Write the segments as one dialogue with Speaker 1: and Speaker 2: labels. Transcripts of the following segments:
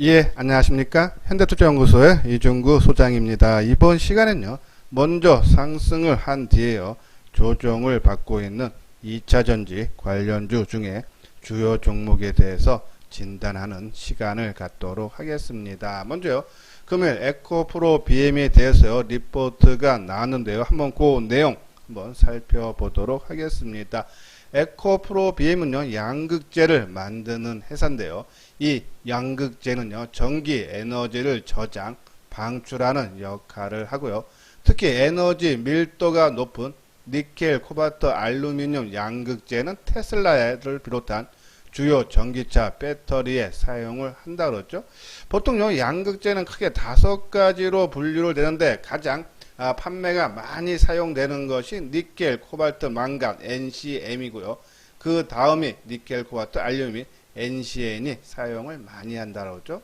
Speaker 1: 예, 안녕하십니까. 현대투자연구소의 이중구 소장입니다. 이번 시간엔요, 먼저 상승을 한 뒤에요, 조정을 받고 있는 2차전지 관련주 중에 주요 종목에 대해서 진단하는 시간을 갖도록 하겠습니다. 먼저요, 금요일 에코프로 BM에 대해서요, 리포트가 나왔는데요. 한번 그 내용 한번 살펴보도록 하겠습니다. 에코프로 BM은요, 양극재를 만드는 회사인데요. 이 양극재는요, 전기 에너지를 저장, 방출하는 역할을 하고요. 특히 에너지 밀도가 높은 니켈, 코발트, 알루미늄 양극재는 테슬라를 비롯한 주요 전기차 배터리에 사용을 한다 그랬죠. 보통요, 양극재는 크게 5가지로 분류를 되는데 가장 판매가 많이 사용되는 것이 니켈, 코발트, 망간, NCM이고요. 그 다음이 니켈, 코발트, 알루미늄, NCN이 사용을 많이 한다고 했죠.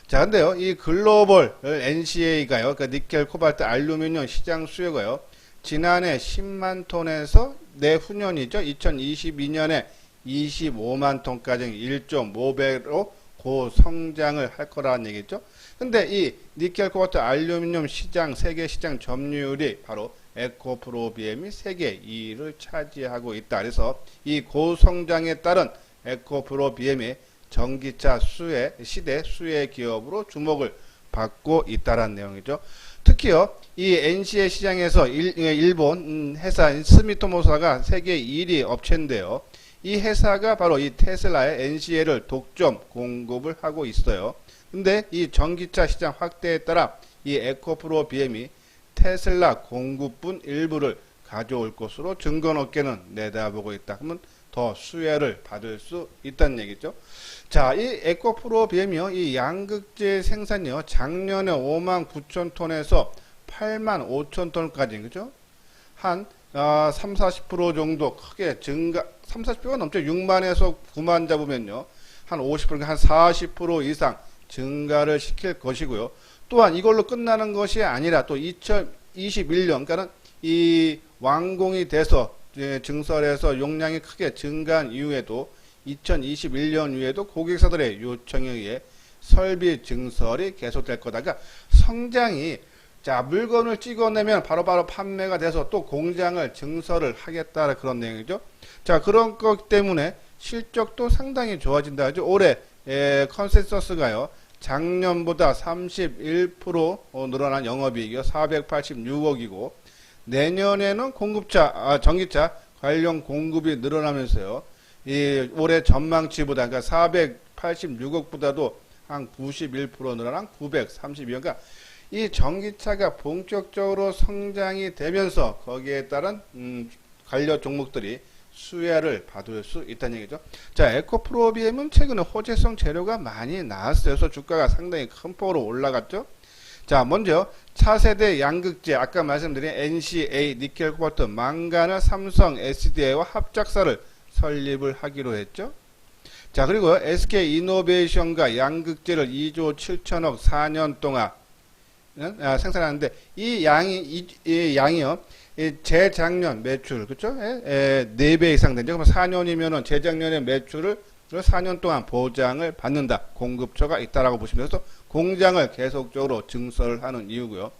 Speaker 1: 자, 근데요, 이 글로벌 NCA가요, 그 니켈, 코발트, 알루미늄 시장 수요가요, 지난해 10만 톤에서 내후년이죠, 2022년에 25만 톤까지 1.5배로 고성장을 할 거라는 얘기죠. 근데 이 니켈, 코발트, 알루미늄 시장, 세계 시장 점유율이 바로 에코프로 BM이 세계 2위를 차지하고 있다. 그래서 이 고성장에 따른 에코프로 BM이 전기차 시대 수혜 기업으로 주목을 받고 있다는 내용이죠. 특히요, 이 NCA 시장에서 일본 회사인 스미토모사가 세계 1위 업체인데요. 이 회사가 바로 이 테슬라의 NCA를 독점 공급을 하고 있어요. 근데 이 전기차 시장 확대에 따라 이 에코프로 BM이 테슬라 공급분 일부를 가져올 것으로 증권업계는 내다보고 있다. 그러면 더 수혜를 받을 수 있다는 얘기죠. 자, 이 에코프로 BM이요, 이 양극재 생산이요, 작년에 5만 9천 톤에서 8만 5천 톤까지, 그죠? 한 30-40% 정도 크게 증가, 30-40%가 넘죠. 6만에서 9만 잡으면요, 한 50%, 한 40% 이상 증가를 시킬 것이고요. 또한 이걸로 끝나는 것이 아니라 또 2021년, 그러니까는 이 완공이 돼서 증설해서 용량이 크게 증가한 이후에도 2021년 이후에도 고객사들의 요청에 의해 설비 증설이 계속될 거다. 그러니까 성장이, 자, 물건을 찍어내면 바로바로 판매가 돼서 또 공장을 증설을 하겠다, 그런 내용이죠. 자, 그런 것 때문에 실적도 상당히 좋아진다 하죠. 올해 컨센서스가요, 작년보다 31% 늘어난 영업이익이 486억이고 내년에는 전기차 관련 공급이 늘어나면서요, 이 올해 전망치보다, 그러니까 486억보다도 한 91% 늘어난 932억. 그러니까 이 전기차가 본격적으로 성장이 되면서 거기에 따른 관련 종목들이 수혜를 받을 수 있다는 얘기죠. 자, 에코프로 BM은 최근에 호재성 재료가 많이 나왔어요. 그래서 주가가 상당히 큰 폭으로 올라갔죠. 자, 먼저 차세대 양극재, 아까 말씀드린 NCA, 니켈, 코발트, 망간을 삼성 SDI와 합작사를 설립을 하기로 했죠. 자, 그리고 SK이노베이션과 양극재를 2조 7천억 4년 동안 생산하는데 이 양이요, 재작년 매출, 그쵸? 4배 이상 된죠. 그럼 4년이면은 재작년의 매출을 4년 동안 보장을 받는다. 공급처가 있다라고 보시면 돼서 공장을 계속적으로 증설하는 이유고요.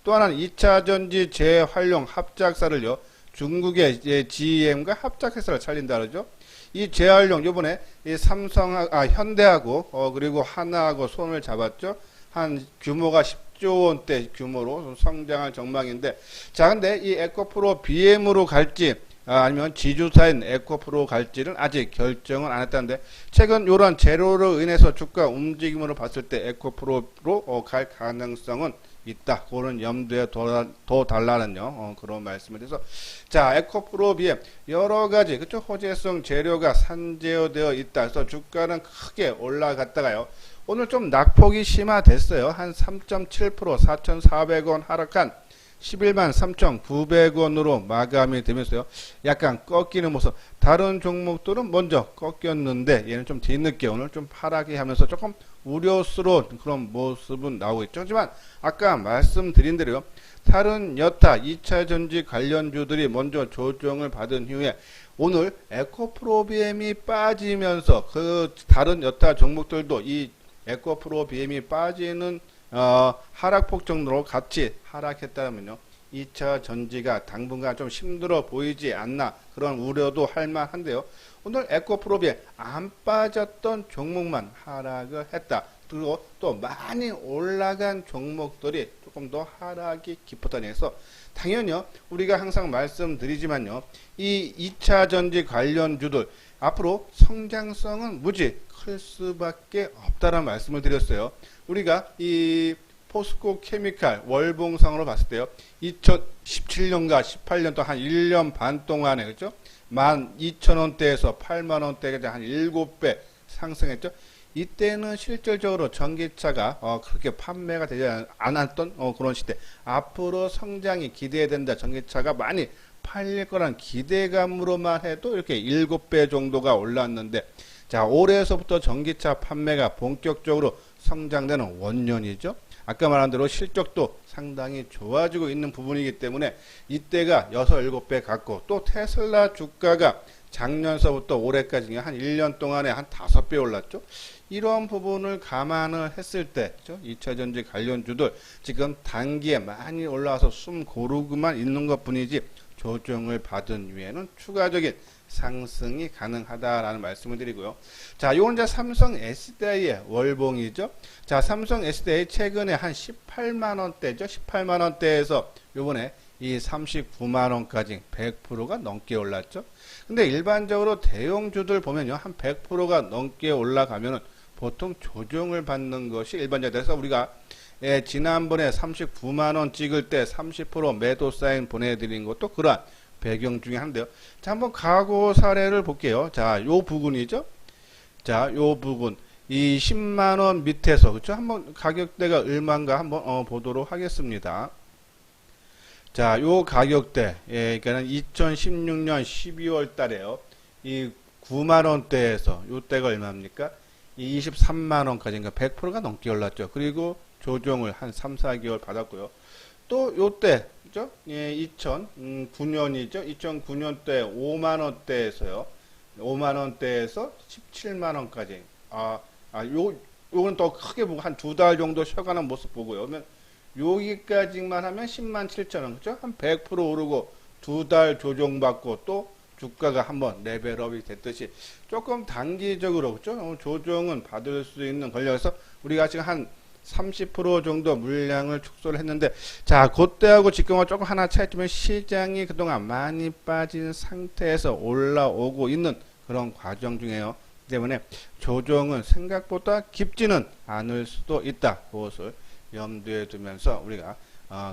Speaker 1: 또 하나는 2차전지 재활용 합작사를요, 중국의 GM과 합작회사를 차린다 그러죠. 이 재활용, 요번에 이 현대하고, 그리고 하나하고 손을 잡았죠. 한 규모가 10조 원대 규모로 성장할 전망인데, 자, 근데 이 에코프로 BM으로 갈지, 아니면 지주사인 에코프로 갈지는 아직 결정은 안 했다는데, 최근 이러한 재료로 인해서 주가 움직임으로 봤을 때 에코프로로 갈 가능성은 있다. 그런 염두에 더 달라는요, 그런 말씀을 해서. 자, 에코프로 BM 여러 가지, 그쵸? 호재성 재료가 산재되어 있다. 그래서 주가는 크게 올라갔다가요, 오늘 좀 낙폭이 심화됐어요. 한 3.7%, 4,400원 하락한 11만 3,900원으로 마감이 되면서요, 약간 꺾이는 모습. 다른 종목들은 먼저 꺾였는데 얘는 좀 뒤늦게 오늘 좀 하락이 하면서 조금 우려스러운 그런 모습은 나오고 있죠. 하지만 아까 말씀드린 대로요, 다른 여타 2차전지 관련주들이 먼저 조정을 받은 이후에 오늘 에코프로 BM이 빠지면서 그 다른 여타 종목들도 이 에코프로 BM이 빠지는 하락폭 정도로 같이 하락했다면요, 2차 전지가 당분간 좀 힘들어 보이지 않나 그런 우려도 할 만한데요. 오늘 에코프로비에 안 빠졌던 종목만 하락을 했다. 그리고 또 많이 올라간 종목들이 조금 더 하락이 깊었다니 해서 당연히요, 우리가 항상 말씀드리지만요, 이 2차 전지 관련주들 앞으로 성장성은 무지 클 수밖에 없다라는 말씀을 드렸어요. 우리가 이 포스코 케미칼 월봉상으로 봤을 때요, 2017년과 18년 또 한 1년 반 동안에, 그죠? 12,000원대에서 8만원대까지 한 7배 상승했죠. 이때는 실질적으로 전기차가 그렇게 판매가 되지 않았던 그런 시대. 앞으로 성장이 기대된다. 전기차가 많이 팔릴 거란 기대감으로만 해도 이렇게 7배 정도가 올랐는데, 자, 올해에서부터 전기차 판매가 본격적으로 성장되는 원년이죠. 아까 말한 대로 실적도 상당히 좋아지고 있는 부분이기 때문에 이때가 6, 7배 같고, 또 테슬라 주가가 작년서부터 올해까지 한 1년 동안에 한 5배 올랐죠. 이런 부분을 감안을 했을 때, 2차전지 관련주들 지금 단기에 많이 올라와서 숨 고르고만 있는 것 뿐이지 조정을 받은 이후에는 추가적인 상승이 가능하다라는 말씀을 드리고요. 자, 요건 이제 삼성 SDI의 월봉이죠. 자, 삼성 SDI 최근에 한 18만원대죠. 18만원대에서 요번에 이 39만원까지 100%가 넘게 올랐죠. 근데 일반적으로 대형주들 보면요, 한 100%가 넘게 올라가면은 보통 조정을 받는 것이 일반적이다. 그래서 우리가 지난번에 39만원 찍을 때 30% 매도 사인 보내드린 것도 그러한 배경 중에 한데요. 자, 한번 과거 사례를 볼게요. 자, 요 부분이죠. 자, 요 부분. 이 10만원 밑에서, 그쵸? 한번 가격대가 얼마인가 한번 보도록 하겠습니다. 자, 요 가격대, 그러니까 2016년 12월 달에요. 이 9만원대에서, 요 때가 얼마입니까? 이 23만원까지인가 100%가 넘게 올랐죠. 그리고 조정을 한 3, 4개월 받았고요. 또 요때, 그죠? 2009년이죠. 2009년 때 5만원대에서요. 5만원대에서 17만원까지. 요건 더 크게 보고 한 2달 정도 쉬어가는 모습 보고요. 그러면 여기까지만 하면 10만 7천원, 그죠? 한 100% 오르고 2달 조정받고 또 주가가 한번 레벨업이 됐듯이 조금 단기적으로, 그죠? 조정은 받을 수 있는 권력에서 우리가 지금 한 30% 정도 물량을 축소를 했는데, 자, 그때하고 지금은 조금 하나 차이점은 시장이 그동안 많이 빠진 상태에서 올라오고 있는 그런 과정 중에요. 때문에 조정은 생각보다 깊지는 않을 수도 있다. 그것을 염두에 두면서 우리가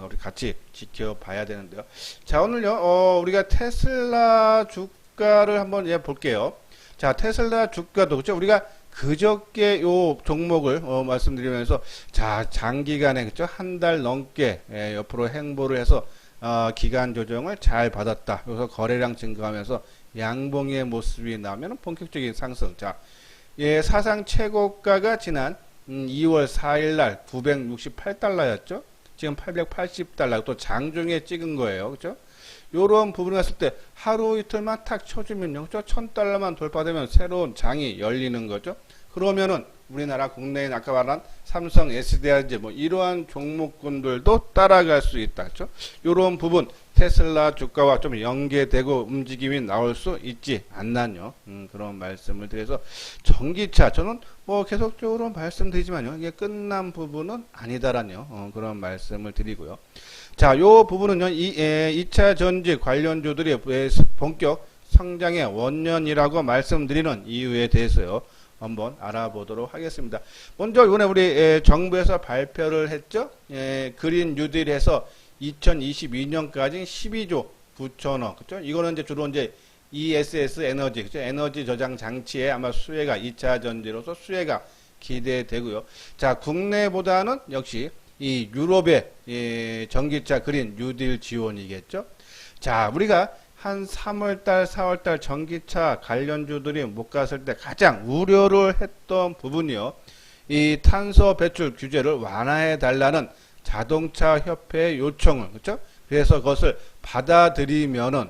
Speaker 1: 우리 같이 지켜봐야 되는데요. 자, 오늘요, 우리가 테슬라 주가를 한번 볼게요. 자, 테슬라 주가도, 그죠? 우리가 그저께 요 종목을 말씀드리면서, 자, 장기간에, 그죠? 한 달 넘게 옆으로 행보를 해서 기간 조정을 잘 받았다. 그래서 거래량 증가하면서 양봉의 모습이 나오면 본격적인 상승. 자, 사상 최고가가 지난 2월 4일 날 968달러였죠. 지금 880달러, 또 장중에 찍은 거예요. 그죠? 요런 부분을 갔을 때 하루 이틀만 탁 쳐주면요, 그죠? 1000달러만 돌파되면 새로운 장이 열리는 거죠. 그러면은 우리나라 국내인 아까 말한 삼성 SDI인지 뭐 이러한 종목군들도 따라갈 수 있다. 그죠? 요런 부분 테슬라 주가와 좀 연계되고 움직임이 나올 수 있지 않나요? 그런 말씀을 드려서, 전기차 저는 뭐 계속적으로 말씀드리지만요, 이게 끝난 부분은 아니다라는 그런 말씀을 드리고요. 자, 요 부분은요, 2차 전지 관련주들이 본격 성장의 원년이라고 말씀드리는 이유에 대해서요, 한번 알아보도록 하겠습니다. 먼저 이번에 우리 정부에서 발표를 했죠. 그린 뉴딜에서 2022년까지 12조 9천억, 그죠? 이거는 이제 주로 이제 ESS 에너지, 그죠? 에너지 저장 장치에 아마 수혜가 2차 전지로서 수혜가 기대되고요. 자, 국내보다는 역시 이 유럽의 전기차 그린 뉴딜 지원이겠죠. 자, 우리가 한 3월달, 4월달 전기차 관련주들이 못 갔을 때 가장 우려를 했던 부분이요, 이 탄소 배출 규제를 완화해 달라는 자동차 협회의 요청을, 그렇죠? 그래서 그것을 받아들이면은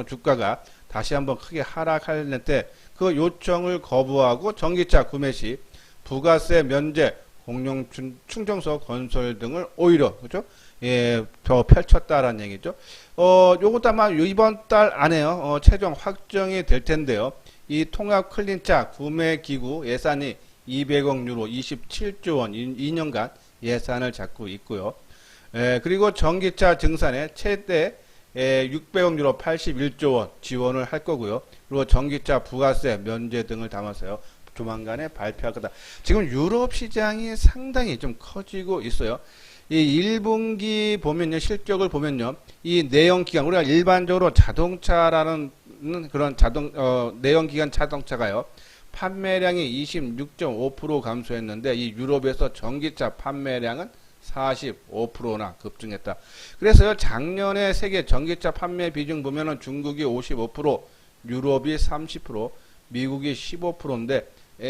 Speaker 1: 주가가 다시 한번 크게 하락할 때 그 요청을 거부하고 전기차 구매 시 부가세 면제, 공용 충전소 건설 등을 오히려 그죠? 예, 더 펼쳤다라는 얘기죠. 요것도 아마 이번 달 안에요. 최종 확정이 될 텐데요. 이 통합 클린차 구매 기구 예산이 200억 유로 27조 원 2년간 예산을 잡고 있고요. 그리고 전기차 증산에 최대 600억 유로 81조 원 지원을 할 거고요. 그리고 전기차 부가세 면제 등을 담아서요. 조만간에 발표할 거다. 지금 유럽 시장이 상당히 좀 커지고 있어요. 이 1분기 보면요, 실적을 보면요, 이 내연기관, 우리가 일반적으로 자동차라는 그런 내연기관 자동차가요, 판매량이 26.5% 감소했는데, 이 유럽에서 전기차 판매량은 45%나 급증했다. 그래서요, 작년에 세계 전기차 판매 비중 보면은 중국이 55%, 유럽이 30%, 미국이 15%인데,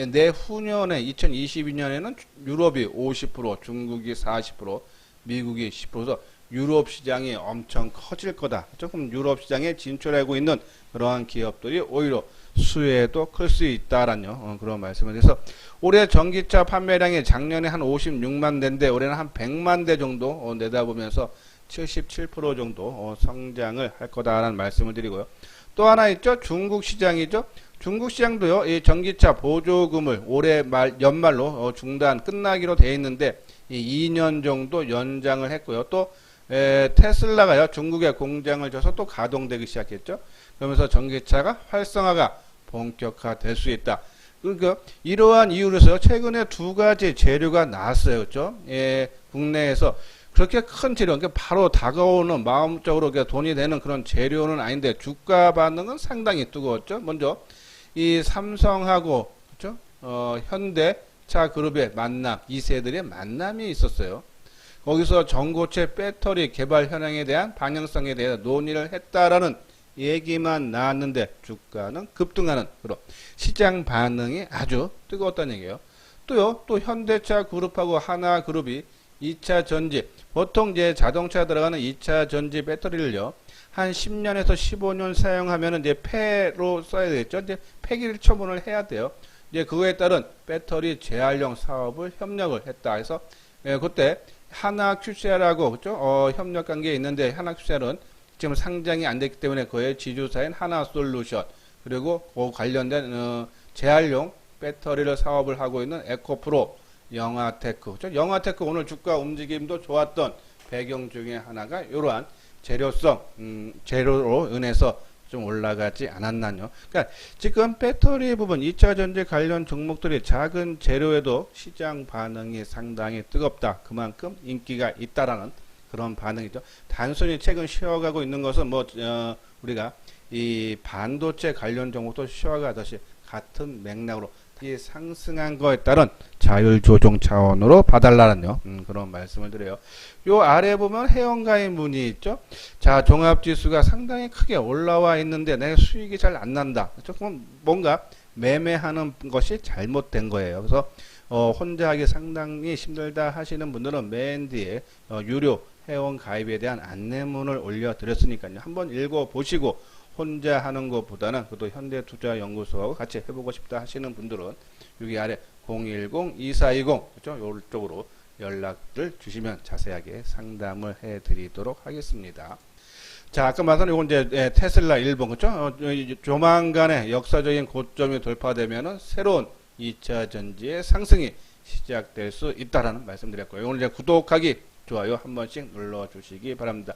Speaker 1: 내후년에 2022년에는 유럽이 50%, 중국이 40%, 미국이 10%서 유럽 시장이 엄청 커질 거다. 조금 유럽 시장에 진출하고 있는 그러한 기업들이 오히려 수혜도 클 수 있다라는 그런 말씀을 해서 올해 전기차 판매량이 작년에 한 56만 대인데 올해는 한 100만 대 정도 내다보면서 77% 정도 성장을 할 거다라는 말씀을 드리고요. 또 하나 있죠. 중국 시장이죠. 중국 시장도요, 이 전기차 보조금을 올해 연말로 중단 끝나기로 돼 있는데, 이 2년 정도 연장을 했고요. 또, 테슬라가요, 중국에 공장을 져서 또 가동되기 시작했죠. 그러면서 전기차가 활성화가 본격화될 수 있다. 그러니까, 이러한 이유로서 최근에 두 가지 재료가 나왔어요. 그죠? 국내에서. 그렇게 큰 재료, 그러니까 바로 다가오는 마음적으로 돈이 되는 그런 재료는 아닌데, 주가 반응은 상당히 뜨거웠죠. 먼저, 이 삼성하고 그렇죠? 현대차 그룹의 만남, 이세들의 만남이 있었어요. 거기서 전고체 배터리 개발 현황에 대한 방향성에 대해 논의를 했다라는 얘기만 나왔는데 주가는 급등하는 그런 시장 반응이 아주 뜨거웠다는 얘기예요. 또요, 또 현대차 그룹하고 하나 그룹이 2차 전지, 보통 이제 자동차 들어가는 2차 전지 배터리를요, 한 10년에서 15년 사용하면 이제 폐로 써야 되겠죠. 이제 폐기를 처분을 해야 돼요. 이제 그거에 따른 배터리 재활용 사업을 협력을 했다 해서, 그때 하나 QCR하고 그죠? 협력 관계에 있는데 하나 QCR은 지금 상장이 안 됐기 때문에 그의 지주사인 하나 솔루션, 그리고 그 관련된 재활용 배터리를 사업을 하고 있는 에코프로, 영화테크, 그죠? 영화테크 오늘 주가 움직임도 좋았던 배경 중에 하나가 이러한 재료로 인해서 좀 올라가지 않았나요? 그러니까 지금 배터리 부분 2차 전지 관련 종목들이 작은 재료에도 시장 반응이 상당히 뜨겁다. 그만큼 인기가 있다라는 그런 반응이죠. 단순히 최근 쉬어가고 있는 것은 우리가 이 반도체 관련 종목도 쉬어가듯이 같은 맥락으로 이 상승한 거에 따른 자율 조정 차원으로 봐달라는요. 그런 말씀을 드려요. 요 아래 보면 회원가입 문의 있죠. 자, 종합지수가 상당히 크게 올라와 있는데 내가 수익이 잘 안 난다. 조금 뭔가 매매하는 것이 잘못된 거예요. 그래서 혼자 하기 상당히 힘들다 하시는 분들은 맨 뒤에 유료 회원 가입에 대한 안내문을 올려드렸으니까요. 한번 읽어보시고 혼자 하는 것보다는 그것도 현대투자연구소하고 같이 해보고 싶다 하시는 분들은 여기 아래 010-2420 그렇죠? 이쪽으로 연락을 주시면 자세하게 상담을 해드리도록 하겠습니다. 자, 아까 말씀드린 이건 이제 테슬라 일본 그렇죠? 조만간에 역사적인 고점이 돌파되면은 새로운 2차 전지의 상승이 시작될 수 있다라는 말씀드렸고요. 오늘 이제 구독하기 좋아요 한 번씩 눌러주시기 바랍니다.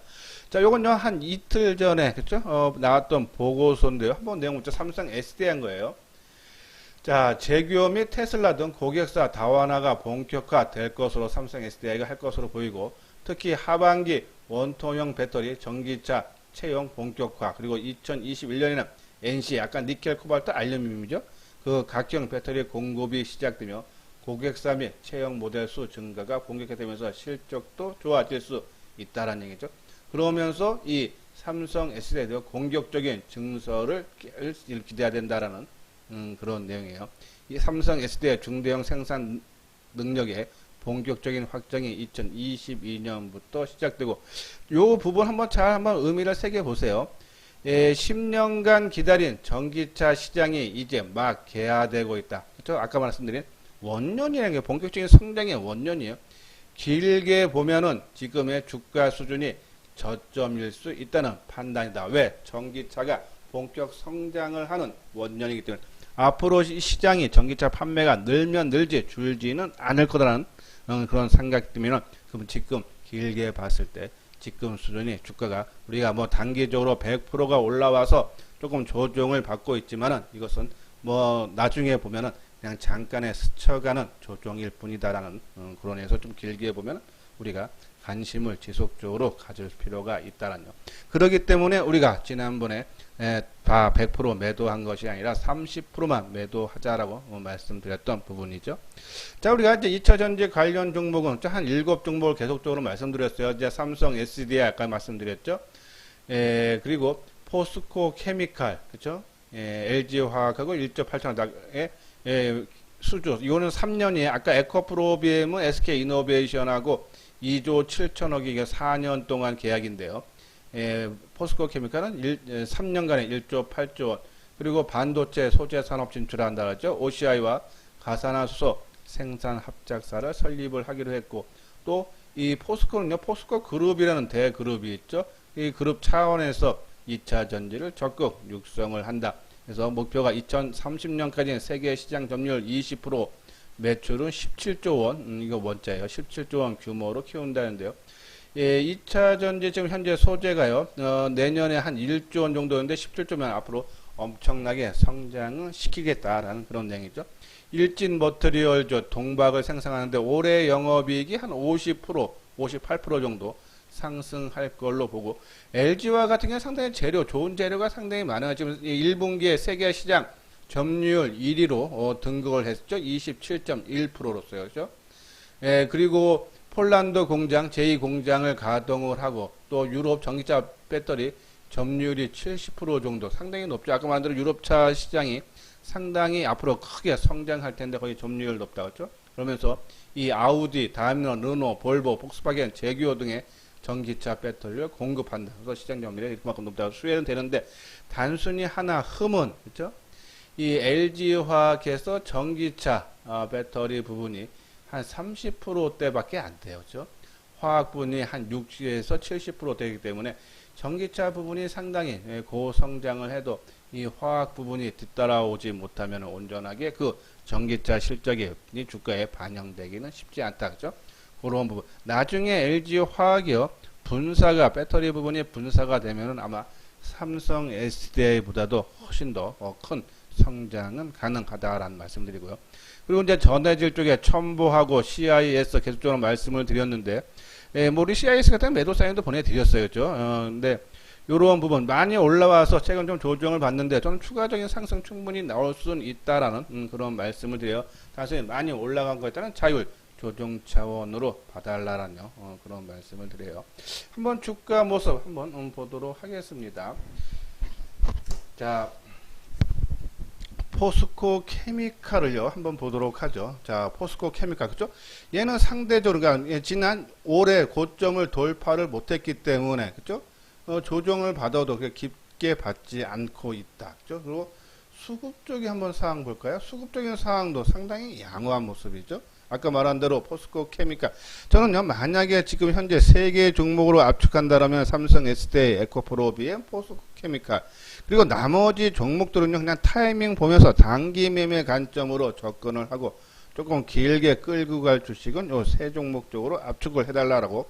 Speaker 1: 자, 요건요 한 이틀 전에 그쵸? 나왔던 보고서인데요. 한번 내용 보죠. 삼성 SDI한 거예요. 자, 제규어 및 테슬라 등 고객사 다원화가 본격화 될 것으로 삼성 SDI가 할 것으로 보이고, 특히 하반기 원통형 배터리 전기차 채용 본격화, 그리고 2021년에는 NC 약간 니켈, 코발트, 알루미늄이죠. 그 각종 배터리 공급이 시작되며 고객사 및 채용 모델 수 증가가 본격화되면서 실적도 좋아질 수 있다는 얘기죠. 그러면서 이 삼성 SDI도 공격적인 증설을 기대해야 된다라는 그런 내용이에요. 이 삼성 SDI 중대형 생산 능력의 본격적인 확장이 2022년부터 시작되고, 요 부분 한번 의미를 새겨 보세요. 10년간 기다린 전기차 시장이 이제 막 개화되고 있다. 그렇죠? 아까 말씀드린 원년이라는 게 본격적인 성장의 원년이에요. 길게 보면은 지금의 주가 수준이 저점일 수 있다는 판단이다. 왜? 전기차가 본격 성장을 하는 원년이기 때문에 앞으로 시장이 전기차 판매가 늘면 늘지 줄지는 않을 거라는 그런 생각이 들면 그럼 지금 길게 봤을 때 지금 수준이 주가가 우리가 뭐 단기적으로 100%가 올라와서 조금 조정을 받고 있지만은 이것은 뭐 나중에 보면은 그냥 잠깐의 스쳐가는 조정일 뿐이다라는 그런 에서 좀 길게 보면 우리가 관심을 지속적으로 가질 필요가 있다라는 요. 그렇기 때문에 우리가 지난번에 다 100% 매도한 것이 아니라 30%만 매도하자라고 말씀드렸던 부분이죠. 자, 우리가 이제 2차 전지 관련 종목은 한 7종목을 계속적으로 말씀드렸어요. 이제 삼성 SDI 아까 말씀드렸죠. 그리고 포스코 케미칼, 그렇죠? LG화학하고 1.8천원의 수주. 이거는 3년이에요. 아까 에코프로비엠은 SK이노베이션하고 2조 7천억이 이게 4년 동안 계약인데요. 포스코 케미칼은 3년간에 1조 8조 원. 그리고 반도체 소재 산업 진출한다 그랬죠. OCI와 가산화수소 생산 합작사를 설립을 하기로 했고, 또 이 포스코는요, 포스코 그룹이라는 대그룹이 있죠. 이 그룹 차원에서 2차 전지를 적극 육성을 한다. 그래서 목표가 2030년까지는 세계 시장 점유율 20%, 매출은 17조 원, 이거 원자예요. 17조 원 규모로 키운다는데요. 2차 전지 지금 현재 소재가요, 내년에 한 1조 원 정도인데 17조면 앞으로 엄청나게 성장을 시키겠다라는 그런 내용이죠. 일진 머트리얼즈 동박을 생산하는데 올해 영업이익이 한 50%, 58% 정도 상승할 걸로 보고, LG화 같은 경우는 상당히 좋은 재료가 상당히 많아요. 지금 1분기에 세계 시장 점유율 1위로 등극을 했죠. 27.1%로서요. 그렇죠? 그리고 폴란드 공장, 제2공장을 가동을 하고, 또 유럽 전기차 배터리 점유율이 70% 정도 상당히 높죠. 아까 말한 대로 유럽차 시장이 상당히 앞으로 크게 성장할 텐데 거의 점유율 높다. 그렇죠? 그러면서 이 아우디, 다임러, 르노, 볼보, 폭스바겐, 제규어 등의 전기차 배터리를 공급한다. 그래서 시장 점유율이 그만큼 높다고 수혜는 되는데, 단순히 하나 흠은, 그렇죠? 이 LG화학에서 전기차 배터리 부분이 한 30%대밖에 안 돼요. 그렇죠? 화학 부분이 한 60에서 70% 되기 때문에 전기차 부분이 상당히 고성장을 해도 이 화학 부분이 뒤따라오지 못하면 온전하게 그 전기차 실적이 주가에 반영되기는 쉽지 않다. 그죠? 그런 부분. 나중에 LG화학이요, 분사가, 배터리 부분이 분사가 되면은 아마 삼성 SDI보다도 훨씬 더 큰 성장은 가능하다라는 말씀드리고요. 그리고 이제 전해질 쪽에 첨보하고 CIS 계속적으로 말씀을 드렸는데, 뭐 우리 CIS 같은 매도 사인도 보내드렸어요. 그죠? 근데 요런 부분 많이 올라와서 최근 좀 조정을 받는데 저는 추가적인 상승 충분히 나올 수는 있다라는 그런 말씀을 드려요. 다시 많이 올라간 거에 따른 자율 조정 차원으로 봐달라는 그런 말씀을 드려요. 한번 주가 모습 한번 보도록 하겠습니다. 자, 포스코 케미칼을요 한번 보도록 하죠. 자, 포스코 케미칼, 그죠? 얘는 상대적으로, 그러니까 지난 올해 고점을 돌파를 못했기 때문에, 그죠? 조정을 받아도 깊게 받지 않고 있다. 그죠? 그리고 수급 쪽에 한번 사항 볼까요? 수급적인 사항도 상당히 양호한 모습이죠. 아까 말한 대로 포스코 케미칼, 저는요, 만약에 지금 현재 3개 종목으로 압축한다면 삼성 SDI, 에코프로비엠, 포스코 케미칼, 그리고 나머지 종목들은요, 그냥 타이밍 보면서 단기 매매 관점으로 접근을 하고 조금 길게 끌고 갈 주식은 요 3종목 쪽으로 압축을 해달라고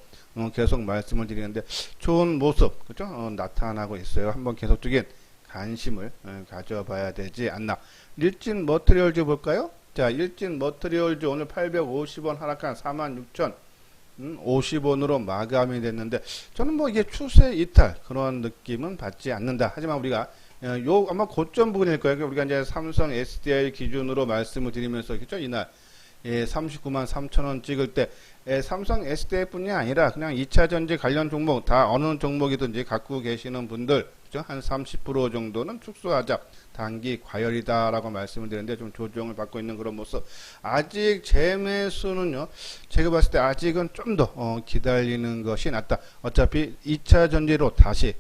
Speaker 1: 계속 말씀을 드리는데, 좋은 모습, 그죠? 나타나고 있어요. 한번 계속적인 관심을 가져봐야 되지 않나. 일진 머트리얼즈 볼까요? 자, 일진 머트리얼즈 오늘 850원 하락한 46,050원으로 마감이 됐는데, 저는 뭐 이게 추세 이탈 그런 느낌은 받지 않는다. 하지만 우리가 요 아마 고점 부분일 거예요. 우리가 이제 삼성 SDI 기준으로 말씀을 드리면서, 그죠? 이날 39만 3천원 찍을 때 삼성 SDI 뿐이 아니라 그냥 2차 전지 관련 종목 다 어느 종목이든지 갖고 계시는 분들, 그죠? 한 30% 정도는 축소하자, 단기 과열이다라고 말씀을 드리는데 좀 조정을 받고 있는 그런 모습. 아직 재매수는요, 제가 봤을 때 아직은 좀 더 기다리는 것이 낫다. 어차피 2차 전지로 다시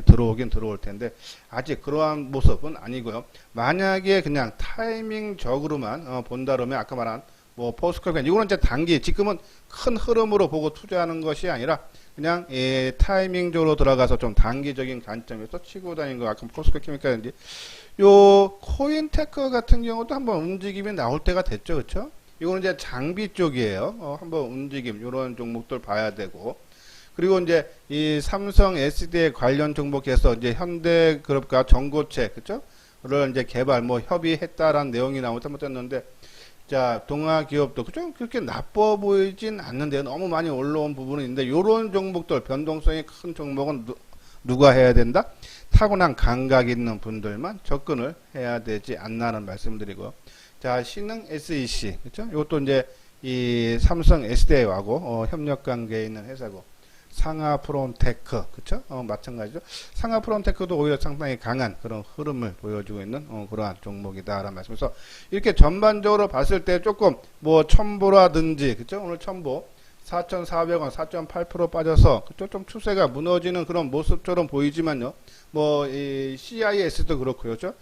Speaker 1: 들어오긴 들어올 텐데 아직 그러한 모습은 아니고요. 만약에 그냥 타이밍적으로만 본다면 아까 말한 뭐 포스코펜 이거는 이제 단기 지금은 큰 흐름으로 보고 투자하는 것이 아니라 그냥 타이밍적으로 들어가서 좀 단기적인 관점에서 치고 다니는 거 아까 포스코 케미칼인지 요 코인테크 같은 경우도 한번 움직임이 나올 때가 됐죠, 그렇죠? 이거는 이제 장비 쪽이에요. 한번 움직임 이런 종목들 봐야 되고 그리고 이제 이 삼성 SDI 관련 종목에서 이제 현대그룹과 전고체 그렇죠? 를 이제 개발 뭐 협의했다라는 내용이 나오다 못했는데 자 동아 기업도 그죠? 그렇게 나빠 보이진 않는데 너무 많이 올라온 부분은 있는데 요런 종목들 변동성이 큰 종목은 누가 해야 된다? 타고난 감각 있는 분들만 접근을 해야 되지 않나는 말씀드리고 자 신흥 SEC 그렇죠? 이것도 이제 이 삼성 SDI하고 협력 관계에 있는 회사고 상하 프론테크 그쵸? 마찬가지죠. 상하 프론테크도 오히려 상당히 강한 그런 흐름을 보여주고 있는 그러한 종목이다라는 말씀에서 이렇게 전반적으로 봤을 때 조금 뭐 첨보라든지 그쵸? 오늘 첨보 4,400원 4.8% 빠져서 그쵸? 좀 추세가 무너지는 그런 모습처럼 보이지만요. 뭐 이 CIS도 그렇고요. 그쵸?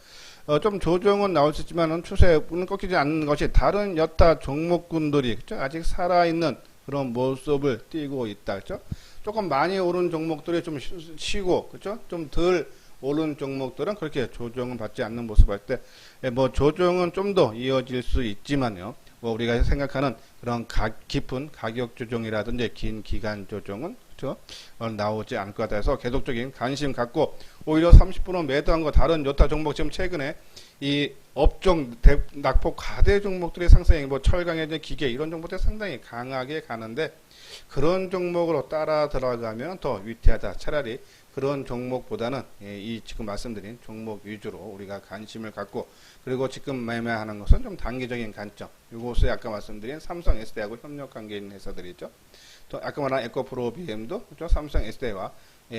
Speaker 1: 좀 조정은 나올 수 있지만은 추세는 꺾이지 않는 것이 다른 여타 종목군들이 그쵸? 아직 살아있는 그런 모습을 띄고 있다. 그쵸? 조금 많이 오른 종목들이 좀 쉬고, 그죠? 좀 덜 오른 종목들은 그렇게 조정을 받지 않는 모습 할 때, 뭐 조정은 좀 더 이어질 수 있지만요. 뭐 우리가 생각하는 그런 깊은 가격 조정이라든지 긴 기간 조정은, 그죠? 나오지 않을 것 같아서 계속적인 관심 갖고, 오히려 30% 매도한 거 다른 여타 종목 지금 최근에 이 업종 낙폭 가대 종목들의 상승이 뭐 철강의 기계 이런 종목들이 상당히 강하게 가는데, 그런 종목으로 따라 들어가면 더 위태하다. 차라리 그런 종목보다는 이 지금 말씀드린 종목 위주로 우리가 관심을 갖고 그리고 지금 매매하는 것은 좀 단기적인 관점. 이곳에 아까 말씀드린 삼성 SDI하고 협력 관계 있는 회사들이죠. 또 아까 말한 에코프로 BM도 그렇죠? 삼성 SDI와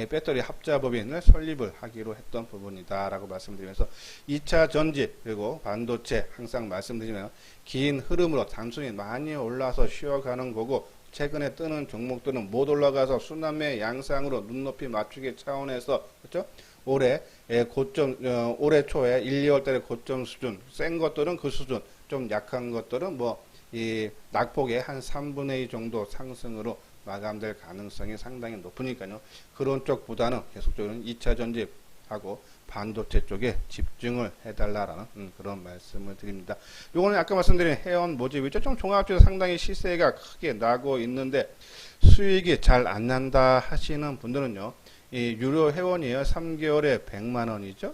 Speaker 1: 배터리 합자법인을 설립을 하기로 했던 부분이다라고 말씀드리면서 2차 전지 그리고 반도체 항상 말씀드리면 긴 흐름으로 단순히 많이 올라서 쉬어가는 거고 최근에 뜨는 종목들은 못 올라가서 순환매 양상으로 눈높이 맞추기 차원에서 그렇죠? 올해 고점 올해 초에 1, 2월 달에 고점 수준 센 것들은 그 수준 좀 약한 것들은 뭐 이 낙폭의 한 3분의 2 정도 상승으로 마감될 가능성이 상당히 높으니까요. 그런 쪽보다는 계속적으로 2차 전지하고 반도체 쪽에 집중을 해달라라는 그런 말씀을 드립니다. 요거는 아까 말씀드린 회원 모집이죠. 좀 종합적으로 상당히 시세가 크게 나고 있는데 수익이 잘 안 난다 하시는 분들은요. 이 유료 회원이에요. 3개월에 100만 원이죠.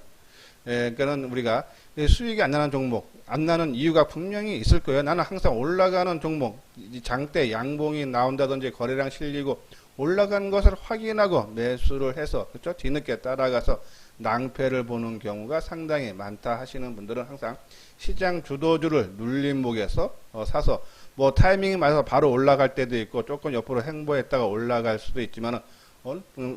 Speaker 1: 그러니까는 우리가 수익이 안 나는 종목, 안 나는 이유가 분명히 있을 거예요. 나는 항상 올라가는 종목, 장대 양봉이 나온다든지 거래량 실리고 올라간 것을 확인하고 매수를 해서 그렇죠? 뒤늦게 따라가서 낭패를 보는 경우가 상당히 많다 하시는 분들은 항상 시장 주도주를 눌림목에서 사서 뭐 타이밍이 맞아서 바로 올라갈 때도 있고 조금 옆으로 횡보했다가 올라갈 수도 있지만은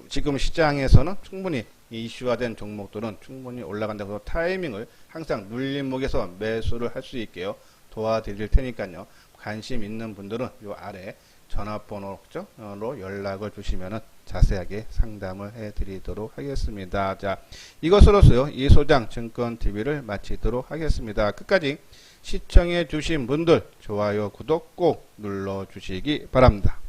Speaker 1: 지금 시장에서는 충분히 이슈화된 종목들은 충분히 올라간다고 해서 타이밍을 항상 눌림목에서 매수를 할 수 있게요 도와드릴 테니까요. 관심 있는 분들은 요 아래 전화번호로 연락을 주시면 자세하게 상담을 해드리도록 하겠습니다. 자, 이것으로서요 이소장 증권TV를 마치도록 하겠습니다. 끝까지 시청해 주신 분들 좋아요 구독 꼭 눌러 주시기 바랍니다.